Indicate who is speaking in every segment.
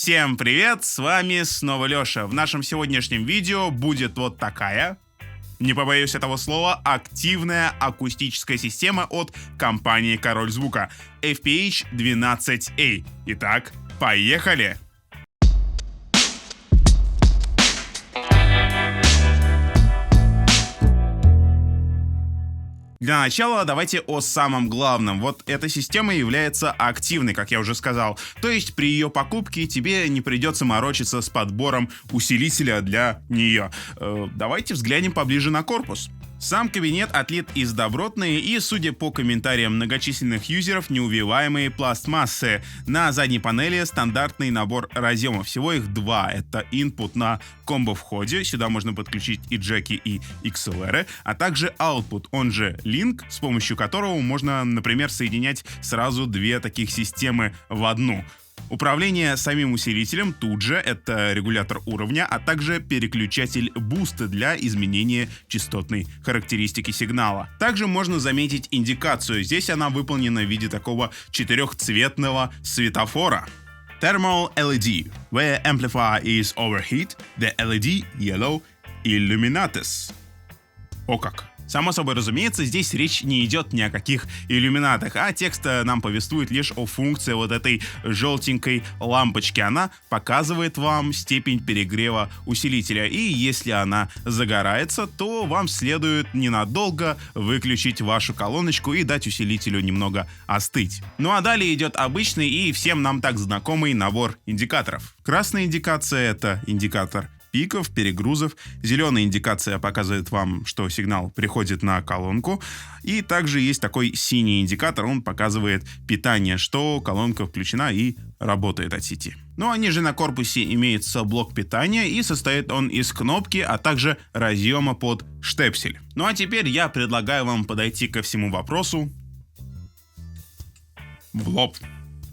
Speaker 1: Всем привет, с вами снова Лёша. В нашем сегодняшнем видео будет вот такая, не побоюсь этого слова, активная акустическая система от компании Король Звука FPH12A. Итак, поехали! Для начала давайте о самом главном. Вот эта система является активной, как я уже сказал. То есть при ее покупке тебе не придется морочиться с подбором усилителя для нее. Давайте взглянем поближе на корпус. Сам кабинет отлит из добротной и, судя по комментариям многочисленных юзеров, неувиваемой пластмассы. На задней панели стандартный набор разъемов, всего их два. Это input на комбо-входе, сюда можно подключить и джеки, и XLR, а также output, он же link, с помощью которого можно, например, соединять сразу две таких системы в одну. Управление самим усилителем тут же, это регулятор уровня, а также переключатель буста для изменения частотной характеристики сигнала. Также можно заметить индикацию, здесь она выполнена в виде такого четырехцветного светофора. Thermal LED. Where amplifier is overheat, the LED yellow illuminates. О как! Само собой разумеется, здесь речь не идет ни о каких иллюминатах, а текст нам повествует лишь о функции вот этой желтенькой лампочки. Она показывает вам степень перегрева усилителя, и если она загорается, то вам следует ненадолго выключить вашу колоночку и дать усилителю немного остыть. Ну а далее идет обычный и всем нам так знакомый набор индикаторов. Красная индикация — это индикатор пиков, перегрузов. Зеленая индикация показывает вам, что сигнал приходит на колонку. И также есть такой синий индикатор, он показывает питание, что колонка включена и работает от сети. Ну а ниже на корпусе имеется блок питания, и состоит он из кнопки, а также разъема под штепсель. Ну а теперь я предлагаю вам подойти ко всему вопросу в лоб.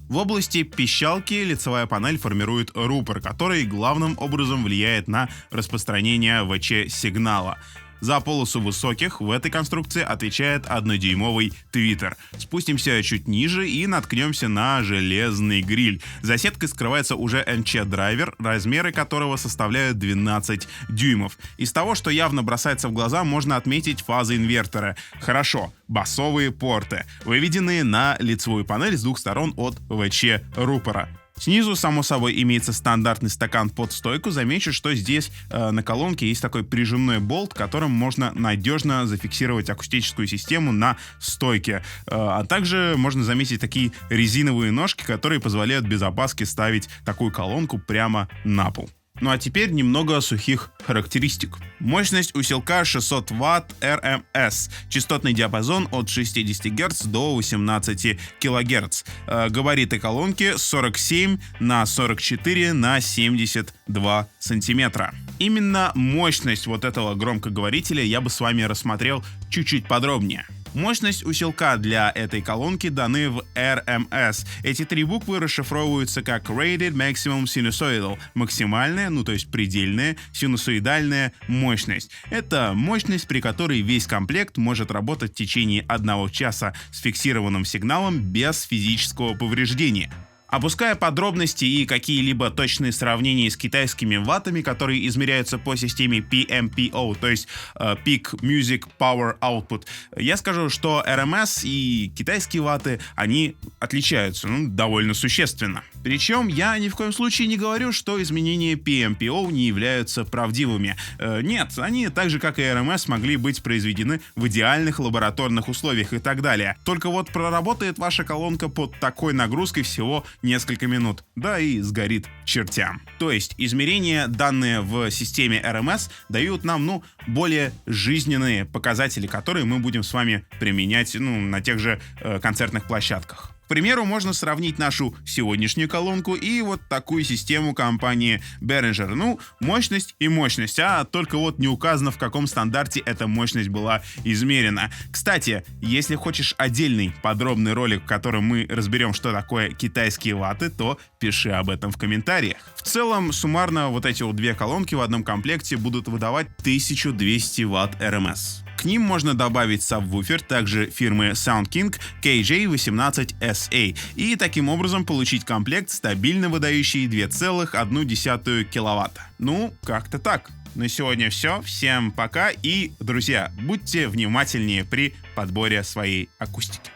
Speaker 1: В области пищалки лицевая панель формирует рупор, который главным образом влияет на распространение ВЧ-сигнала. За полосу высоких в этой конструкции отвечает 1-дюймовый твиттер. Спустимся чуть ниже и наткнемся на железный гриль. За сеткой скрывается уже МЧ-драйвер, размеры которого составляют 12 дюймов. Из того, что явно бросается в глаза, можно отметить фазы инвертора. Хорошо, басовые порты, выведенные на лицевую панель с двух сторон от ВЧ-рупора. Снизу, само собой, имеется стандартный стакан под стойку. Замечу, что здесь на колонке есть такой прижимной болт, которым можно надежно зафиксировать акустическую систему на стойке. А также можно заметить такие резиновые ножки, которые позволяют без опаски ставить такую колонку прямо на пол. Ну а теперь немного сухих характеристик. Мощность усилка 600 Вт РМС. Частотный диапазон от 60 Гц до 18 кГц. Габариты колонки 47 на 44 на 72 сантиметра. Именно мощность вот этого громкоговорителя я бы с вами рассмотрел чуть-чуть подробнее. Мощность усилка для этой колонки даны в RMS. Эти три буквы расшифровываются как Rated Maximum Sinusoidal. Максимальная, то есть предельная, синусоидальная мощность. Это мощность, при которой весь комплект может работать в течение 1 часа с фиксированным сигналом без физического повреждения. Опуская подробности и какие-либо точные сравнения с китайскими ваттами, которые измеряются по системе PMPO, то есть Peak Music Power Output, я скажу, что RMS и китайские ватты, они отличаются довольно существенно. Причем я ни в коем случае не говорю, что изменения PMPO не являются правдивыми. Нет, они так же, как и RMS, могли быть произведены в идеальных лабораторных условиях и так далее. Только вот проработает ваша колонка под такой нагрузкой всего несколько минут, да и сгорит к чертям. То есть измерения, данные в системе RMS, дают нам, более жизненные показатели, которые мы будем с вами применять, на тех же концертных площадках. К примеру, можно сравнить нашу сегодняшнюю колонку и вот такую систему компании Behringer. Мощность и мощность, а только вот не указано, в каком стандарте эта мощность была измерена. Кстати, если хочешь отдельный подробный ролик, в котором мы разберем, что такое китайские ватты, то пиши об этом в комментариях. В целом, суммарно вот эти вот две колонки в одном комплекте будут выдавать 1200 Вт RMS. К К ним можно добавить сабвуфер, также фирмы SoundKing KJ18SA, и таким образом получить комплект, стабильно выдающий 2,1 киловатта. Ну, как-то так. На сегодня все. Всем пока и, друзья, будьте внимательнее при подборе своей акустики.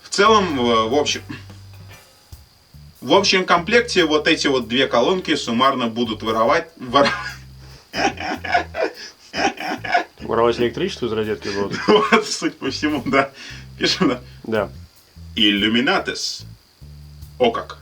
Speaker 1: В целом, в общем комплекте вот эти вот две колонки суммарно будут воровать
Speaker 2: электричество из розетки будут?
Speaker 1: Вот, суть по всему, да. Пишем, да.
Speaker 2: Да.
Speaker 1: Illuminatus. О как.